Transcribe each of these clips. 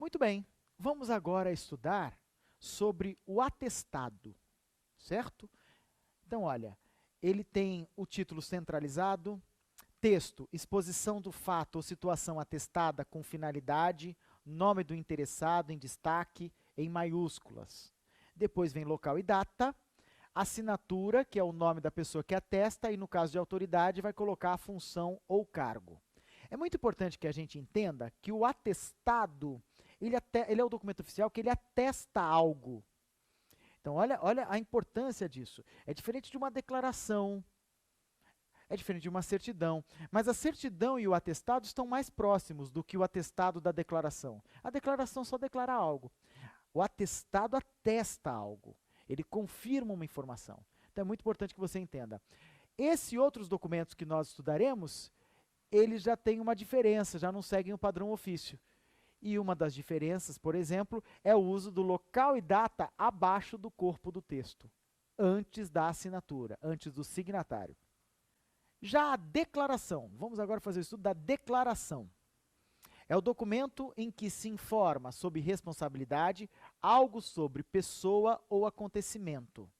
Muito bem, vamos agora estudar sobre o atestado, certo? Então, olha, ele tem o título centralizado, texto, exposição do fato ou situação atestada com finalidade, nome do interessado em destaque, em maiúsculas. Depois vem local e data, assinatura, que é o nome da pessoa que atesta, e no caso de autoridade vai colocar a função ou cargo. É muito importante que a gente entenda que o atestado, ele é o documento oficial que ele atesta algo. Então, olha a importância disso. É diferente de uma declaração, é diferente de uma certidão, mas a certidão e o atestado estão mais próximos do que o atestado da declaração. A declaração só declara algo. O atestado atesta algo. Ele confirma uma informação. Então, é muito importante que você entenda. Esses outros documentos que nós estudaremos, eles já têm uma diferença, já não seguem o padrão ofício. E uma das diferenças, por exemplo, é o uso do local e data abaixo do corpo do texto, antes da assinatura, antes do signatário. Já a declaração, vamos agora fazer o estudo da declaração. É o documento em que se informa sob responsabilidade algo sobre pessoa ou acontecimento.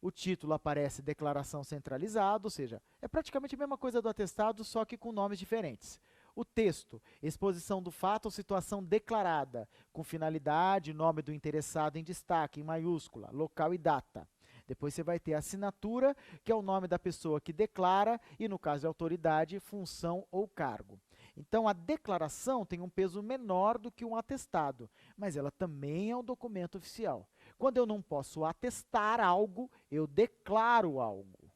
O título aparece declaração centralizada, ou seja, é praticamente a mesma coisa do atestado, só que com nomes diferentes. O texto, exposição do fato ou situação declarada, com finalidade, nome do interessado em destaque, em maiúscula, local e data. Depois você vai ter a assinatura, que é o nome da pessoa que declara, e no caso de autoridade, função ou cargo. Então, a declaração tem um peso menor do que um atestado, mas ela também é um documento oficial. Quando eu não posso atestar algo, eu declaro algo.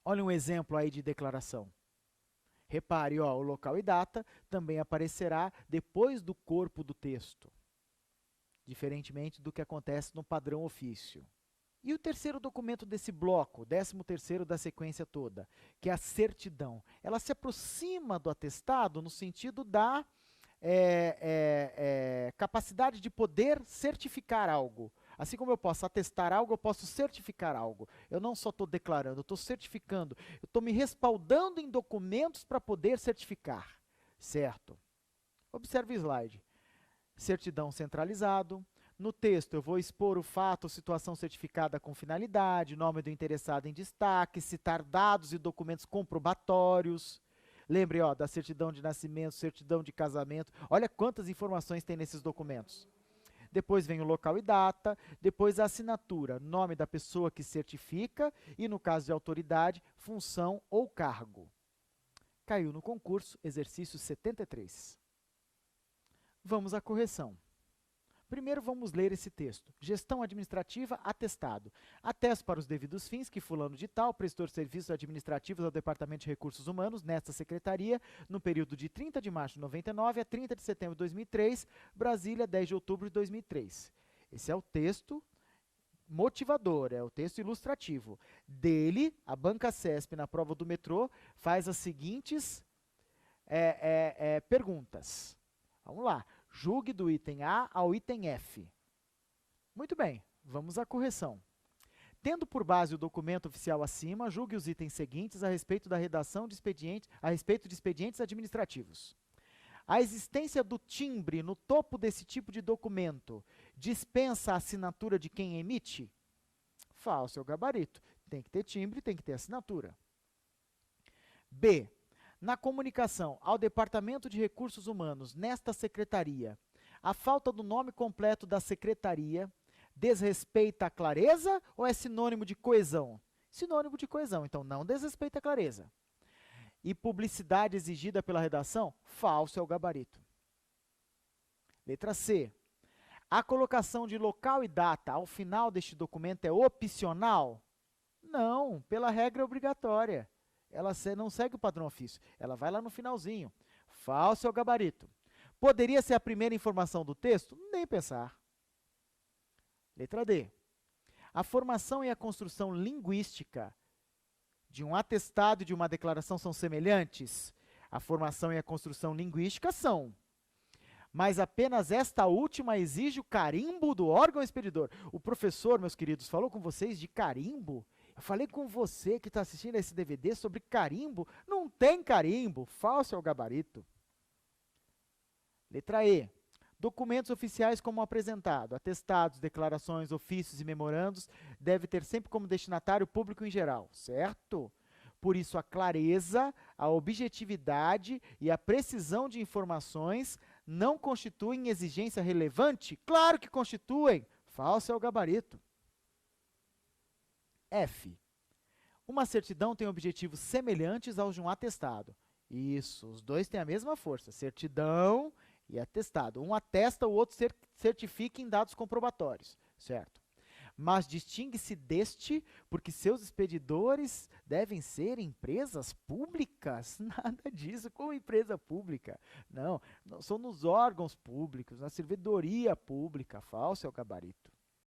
Olha um exemplo aí de declaração. Repare, ó, o local e data também aparecerá depois do corpo do texto, diferentemente do que acontece no padrão ofício. E o terceiro documento desse bloco, 13º da sequência toda, que é a certidão. Ela se aproxima do atestado no sentido da capacidade de poder certificar algo. Assim como eu posso atestar algo, eu posso certificar algo. Eu não só estou declarando, eu estou certificando. Eu estou me respaldando em documentos para poder certificar. Certo? Observe o slide. Certidão centralizado. No texto, eu vou expor o fato ou situação certificada com finalidade, nome do interessado em destaque, citar dados e documentos comprobatórios. Lembre, ó, da certidão de nascimento, certidão de casamento. Olha quantas informações tem nesses documentos. Depois vem o local e data, depois a assinatura, nome da pessoa que certifica e, no caso de autoridade, função ou cargo. Caiu no concurso, exercício 73. Vamos à correção. Primeiro vamos ler esse texto. Gestão administrativa, atestado. Atesto para os devidos fins que fulano de tal prestou serviços administrativos ao Departamento de Recursos Humanos nesta secretaria no período de 30 de março de 99 a 30 de setembro de 2003, Brasília, 10 de outubro de 2003. Esse é o texto motivador, é o texto ilustrativo. Dele, a banca CESP, na prova do metrô, faz as seguintes perguntas. Vamos lá. Julgue do item A ao item F. Muito bem, vamos à correção. Tendo por base o documento oficial acima, julgue os itens seguintes a respeito da redação de expedientes, a respeito de expedientes administrativos. A existência do timbre no topo desse tipo de documento dispensa a assinatura de quem emite? Falso é o gabarito. Tem que ter timbre, tem que ter assinatura. B. Na comunicação ao Departamento de Recursos Humanos nesta secretaria, a falta do nome completo da secretaria desrespeita a clareza ou é sinônimo de coesão? Sinônimo de coesão, então não desrespeita a clareza. E publicidade exigida pela redação? Falso é o gabarito. Letra C. A colocação de local e data ao final deste documento é opcional? Não, pela regra é obrigatória. Ela não segue o padrão ofício, ela vai lá no finalzinho. Falso é o gabarito. Poderia ser a primeira informação do texto? Nem pensar. Letra D. A formação e a construção linguística de um atestado e de uma declaração são semelhantes? A formação e a construção linguística são. Mas apenas esta última exige o carimbo do órgão expedidor. O professor, meus queridos, falou com vocês de carimbo? Eu falei com você que está assistindo esse DVD sobre carimbo. Não tem carimbo. Falso é o gabarito. Letra E. Documentos oficiais como apresentado, atestados, declarações, ofícios e memorandos, deve ter sempre como destinatário o público em geral, certo? Por isso, a clareza, a objetividade e a precisão de informações não constituem exigência relevante? Claro que constituem. Falso é o gabarito. F. Uma certidão tem objetivos semelhantes aos de um atestado. Isso, os dois têm a mesma força, certidão e atestado. Um atesta, o outro certifica em dados comprobatórios, certo? Mas distingue-se deste porque seus expedidores devem ser empresas públicas? Nada disso, como empresa pública? Não, são nos órgãos públicos, na servidoria pública. Falso é o gabarito.